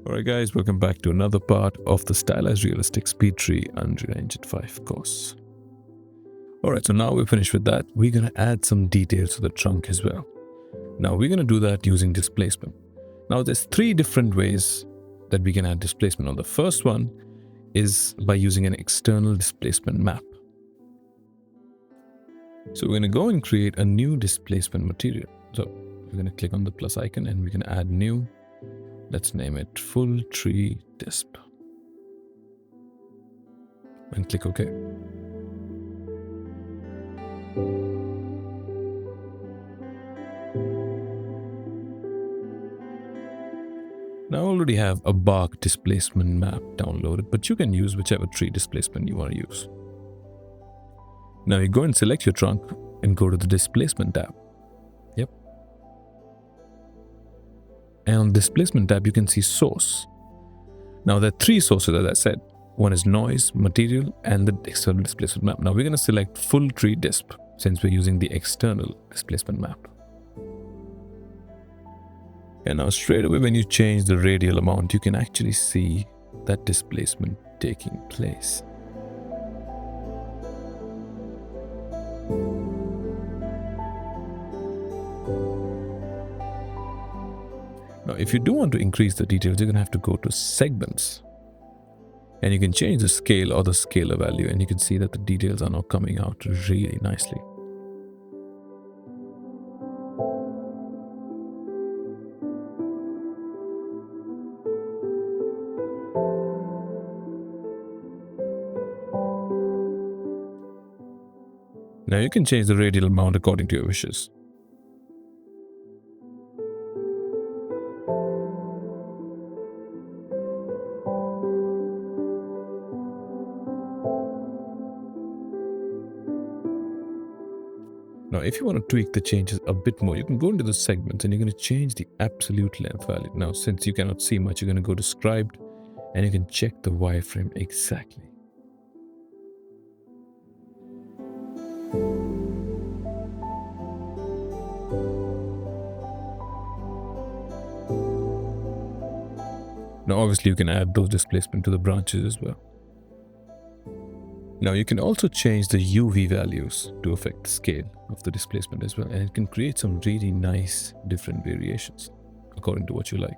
Alright guys, welcome back to another part of the Stylized Realistic SpeedTree Unreal Engine 5 course. Alright, so now we're finished with that. We're going to add some details to the trunk as well. Now we're going to do that using displacement. Now there's three different ways that we can add displacement. Now the first one is by using an external displacement map. So we're going to go and create a new displacement material. So we're going to click on the plus icon and we can add new. Let's name it full tree disp and click OK. Now I already have a bark displacement map downloaded, but you can use whichever tree displacement you want to use. Now you go and select your trunk and go to the displacement tab. Yep. And on the displacement tab, you can see source. Now there are three sources, as I said. One is noise, material, and the external displacement map. Now we're going to select full tree disp since we're using the external displacement map. And now straight away when you change the radial amount, you can actually see that displacement taking place. Now, if you do want to increase the details, you're going to have to go to segments. And you can change the scale or the scalar value, and you can see that the details are now coming out really nicely. Now you can change the radial amount according to your wishes. Now, if you want to tweak the changes a bit more, you can go into the segments and you're going to change the absolute length value. Now, since you cannot see much, you're going to go to scribed and you can check the wireframe exactly. Now, obviously, you can add those displacement to the branches as well. Now, you can also change the UV values to affect the scale of the displacement as well. And it can create some really nice different variations according to what you like.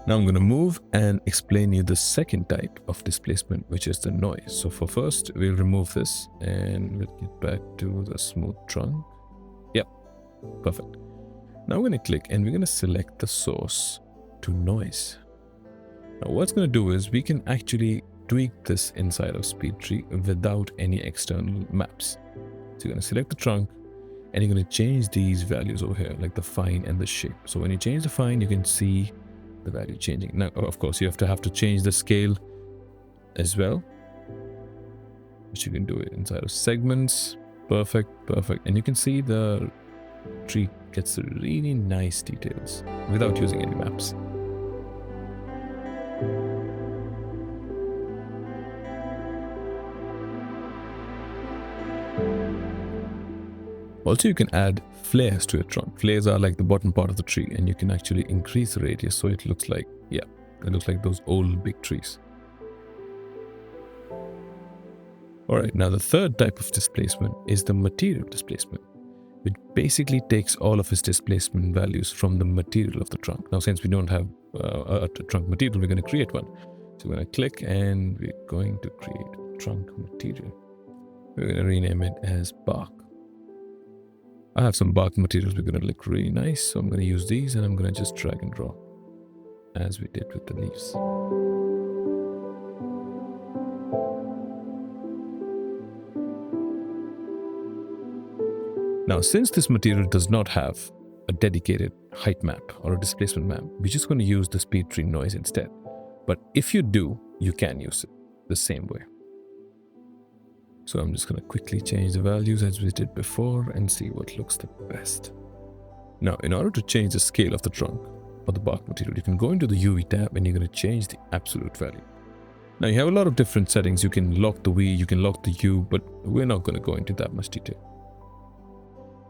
Now I'm going to move and explain you the second type of displacement, which is the noise. So for first, we'll remove this and we'll get back to the smooth trunk. Yep, perfect. Now we're going to click and we're going to select the source to noise. Now what's going to do is we can actually tweak this inside of SpeedTree without any external maps. So you're going to select the trunk and you're going to change these values over here, like the fine and the shape. So when you change the fine, you can see the value changing. Now, of course, you have to change the scale as well, which you can do it inside of segments. Perfect, perfect. And you can see the tree gets really nice details without using any maps. Also, you can add flares to your trunk. Flares are like the bottom part of the tree, and you can actually increase the radius so it looks like, yeah, it looks like those old big trees. Alright, now the third type of displacement is the material displacement, which basically takes all of its displacement values from the material of the trunk. Now, since we don't have a trunk material, we're going to create one. So we're going to click and we're going to create a trunk material. We're going to rename it as bark. I have some bark materials we're going to look really nice, so I'm going to use these and I'm going to just drag and drop as we did with the leaves. Now, since this material does not have a dedicated height map or a displacement map, we're just going to use the SpeedTree noise instead. But if you do, you can use it the same way. So I'm just going to quickly change the values as we did before and see what looks the best. Now, in order to change the scale of the trunk or the bark material, you can go into the UV tab and you're going to change the absolute value. Now you have a lot of different settings. You can lock the V, you can lock the U, but we're not going to go into that much detail.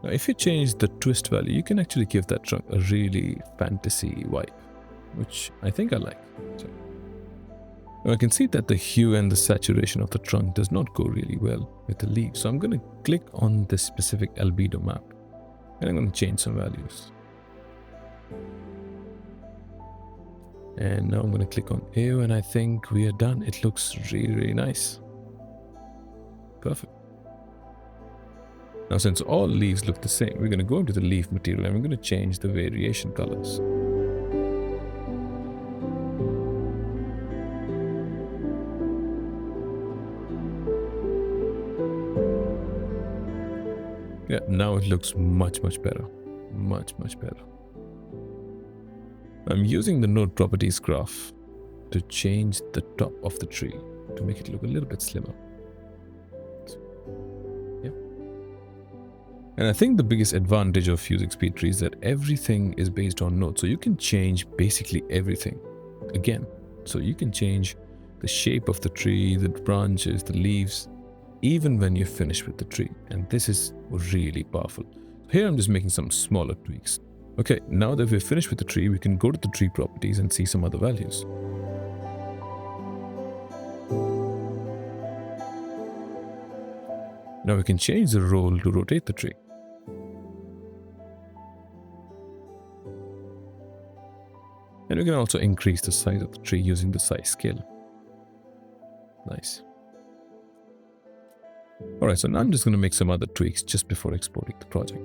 Now if you change the twist value, you can actually give that trunk a really fantasy vibe, which I think I like. So, now I can see that the hue and the saturation of the trunk does not go really well with the leaf. So I'm going to click on this specific albedo map and I'm going to change some values. And now I'm going to click on Ew, and I think we are done. It looks really, really nice. Perfect. Now, since all leaves look the same, we're going to go into the leaf material and we're going to change the variation colors. Yeah, now it looks much better. Much better. I'm using the node properties graph to change the top of the tree to make it look a little bit slimmer. So, yeah. And I think the biggest advantage of using SpeedTree is that everything is based on nodes. So you can change basically everything again. So you can change the shape of the tree, the branches, the leaves, even when you're finished with the tree. And this is really powerful. Here I'm just making some smaller tweaks. Okay, now that we're finished with the tree, we can go to the tree properties and see some other values. Now we can change the roll to rotate the tree. And we can also increase the size of the tree using the size scale. Nice. Alright, so now I'm just going to make some other tweaks just before exporting the project.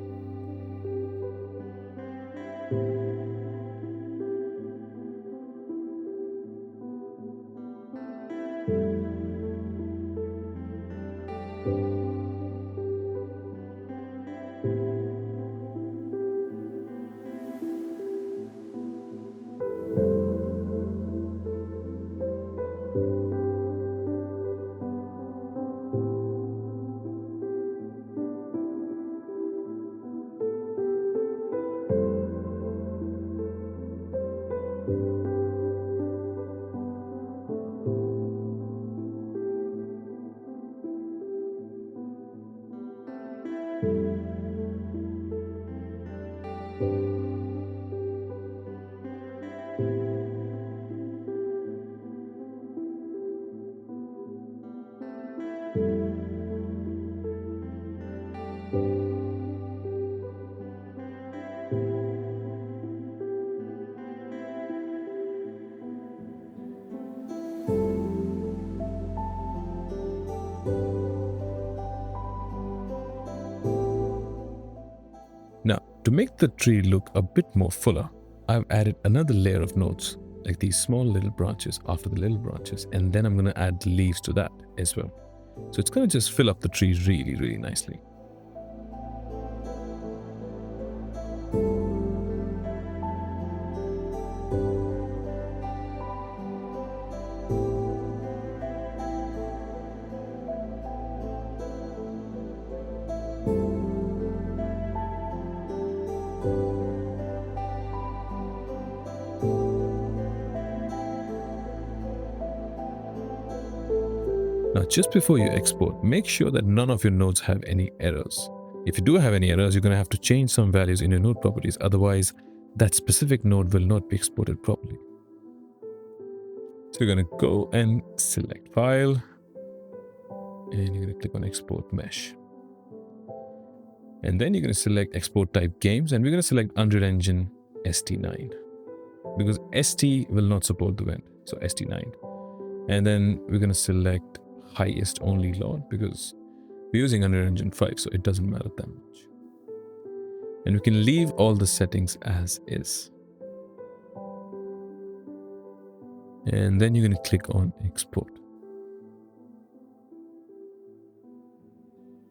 Now, to make the tree look a bit more fuller, I've added another layer of nodes, like these small little branches after the little branches, and then I'm going to add the leaves to that as well. So it's going to just fill up the tree really, really nicely. Now, just before you export, make sure that none of your nodes have any errors. If you do have any errors, you're going to have to change some values in your node properties. Otherwise, that specific node will not be exported properly. So you're going to go and select File, and you're going to click on Export Mesh. And then you're going to select Export Type Games, and we're going to select Unreal Engine ST9. Because ST will not support the vent, so ST9. And then we're going to select highest only load because we're using Unreal Engine 5, so it doesn't matter that much. And we can leave all the settings as is. And then you're going to click on Export.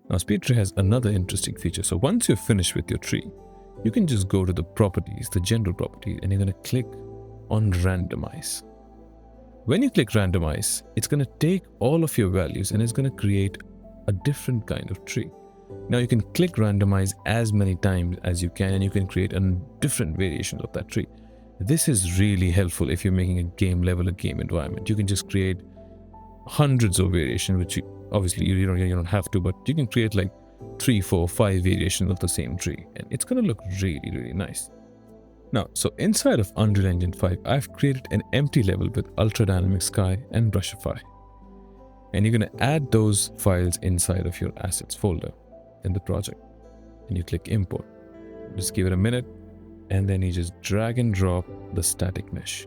Now, SpeedTree has another interesting feature. So once you're finished with your tree, you can just go to the properties, the general properties, and you're going to click on Randomize. When you click Randomize, it's going to take all of your values and it's going to create a different kind of tree. Now you can click Randomize as many times as you can, and you can create a different variations of that tree. This is really helpful if you're making a game level, a game environment. You can just create hundreds of variations, which obviously you don't have to, but you can create like 3, 4, 5 variations of the same tree, and it's gonna look really, really nice. Now, so inside of Unreal Engine 5, I've created an empty level with Ultra Dynamic Sky and Brushify. And you're gonna add those files inside of your assets folder in the project. And you click import. Just give it a minute, and then you just drag and drop the static mesh.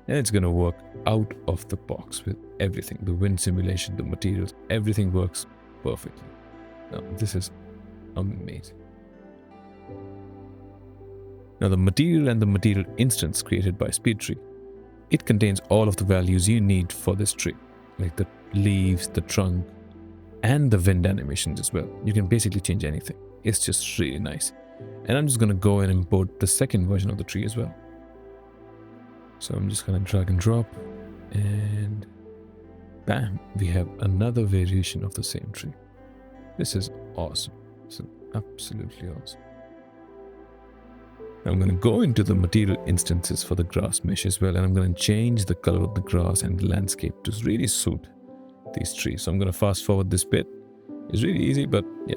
And it's gonna work out of the box with everything. The wind simulation, the materials, everything works perfectly. Now, this is amazing. Now, the material and the material instance created by SpeedTree, it contains all of the values you need for this tree, like the leaves, the trunk, and the wind animations as well. You can basically change anything. It's just really nice. And I'm just gonna go and import the second version of the tree as well. So I'm just gonna drag and drop, and bam, we have another variation of the same tree. This is awesome. This is absolutely awesome. I'm going to go into the material instances for the grass mesh as well, and I'm going to change the color of the grass and the landscape to really suit these trees. So I'm going to fast forward this bit. It's really easy, but yeah.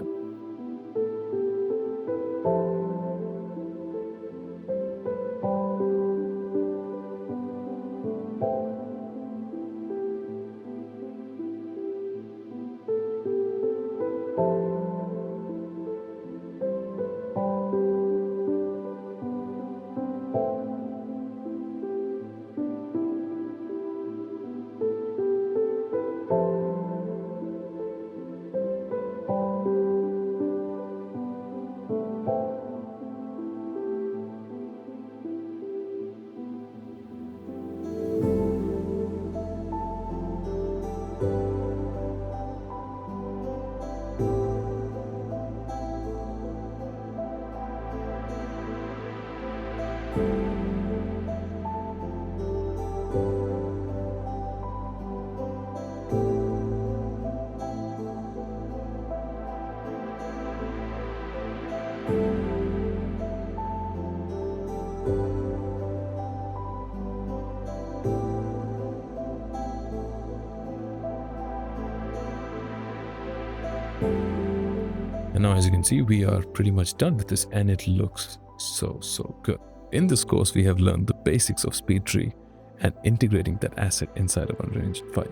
And now, as you can see, we are pretty much done with this, and it looks so good. In this course, we have learned the basics of SpeedTree and integrating that asset inside of Unreal Engine 5.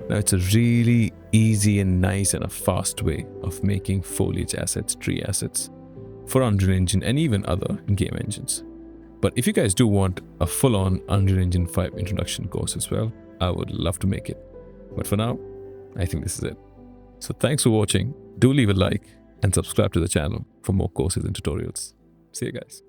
Now, it's a really easy and nice and a fast way of making foliage assets, tree assets for Unreal Engine and even other game engines. But if you guys do want a full-on Unreal Engine 5 introduction course as well, I would love to make it. But for now, I think this is it. So thanks for watching. Do leave a like and subscribe to the channel for more courses and tutorials. See you guys.